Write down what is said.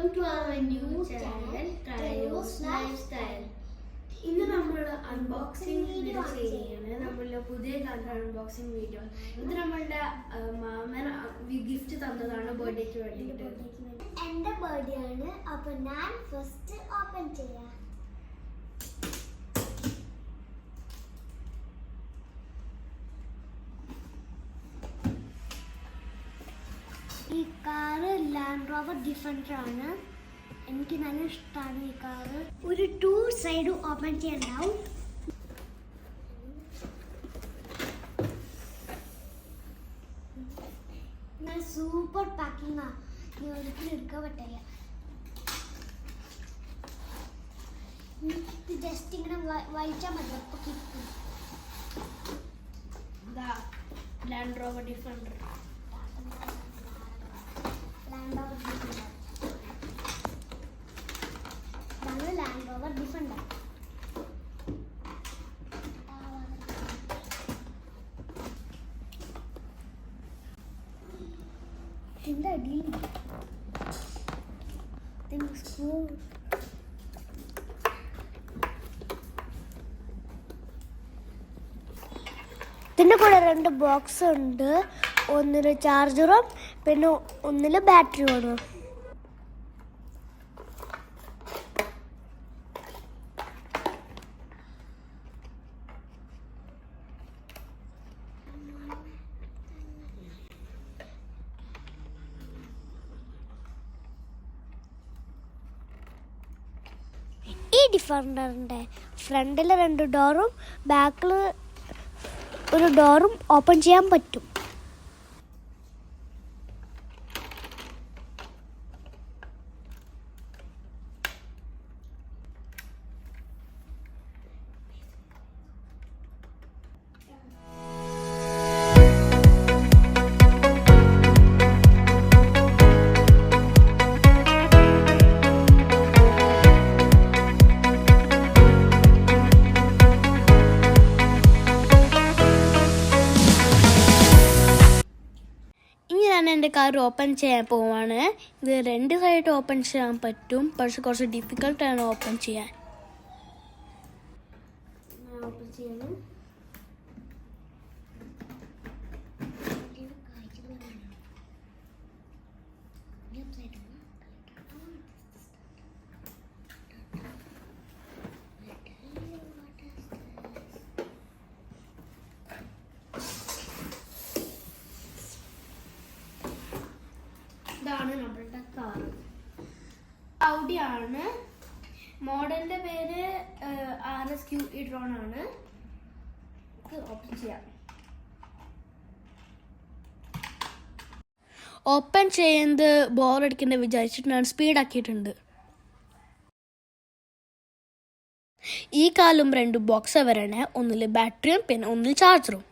Welcome to our new channel, Kayo's Lifestyle. ഇന്ന് നമ്മൾ unboxing video ചെയ്യുകയാണ്. നമ്മളുടെ പുതിയ അൺബോക്സിംഗ് വീഡിയോ. ഇത് നമ്മളുടെ മാമൻ ഗിഫ്റ്റ് തന്നതാണ് ബർത്ത്ഡേക്ക് വേണ്ടിയിട്ട്. എൻ്റെ ബർത്ത്ഡേ ആണ്, അപ്പോൾ ഞാൻ ഫസ്റ്റ് ഓപ്പൺ ചെയ്യാം. ഈ കാറ് ലാൻഡ് റോവർ ഡിഫൻഡർ ആണ്. എനിക്ക് നല്ല ഇഷ്ടമാണ് ഈ കാറ്. ഒരു 2 സൈഡ് ഓപ്പൺ ചെയ്യാനുണ്ടാവും. സൂപ്പർ പാക്കിംഗ് ആണ്, നീ ഒരിക്കലും എടുക്കാൻ പറ്റില്ല. ജസ്റ്റ് ഇങ്ങനെ വായിച്ചാൽ മതി, അപ്പോൾ കിട്ടും. Land rover defender. Land Rover Defender. ഇതിന്റെ അടിയിൽ സ്ക്രൂ. ഇതിന്റെ കൂടെ 2 ബോക്സ് ഉണ്ട്. ഒന്നില് ചാർജറും പിന്നെ ഒന്നില് ബാറ്ററിയുമാണ്. ഈ ഡിഫൻഡറിന്റെ ഫ്രണ്ടില് 2 ഡോറും ബാക്കിൽ ഒരു ഡോറും ഓപ്പൺ ചെയ്യാൻ പറ്റും. എൻ്റെ കാർ ഓപ്പൺ ചെയ്യാൻ പോവാണ്. ഇത് 2 സൈഡ് ഓപ്പൺ ചെയ്യാൻ പറ്റും, പക്ഷെ കുറച്ച് ഡിഫിക്കൽട്ടാണ് ഓപ്പൺ ചെയ്യാൻ. ഓപ്പൺ ചെയ്യണം. ഇതാണ് നമ്മളുടെ കാർ. ഔഡി ആണ്. മോഡലിന്റെ പേര് RSQ e-tron ആണ്. ഓപ്പൺ ചെയ്യാം. ഓപ്പൺ ചെയ്യുന്നത് ബോറടിക്കണ്ട വിചാരിച്ചിട്ട് ഞാൻ സ്പീഡാക്കിയിട്ടുണ്ട്. ഈ കാലും 2 ബോക്സ് വരണേ, ഒന്നില് ബാറ്ററിയും പിന്നെ ഒന്നിൽ ചാർജറും.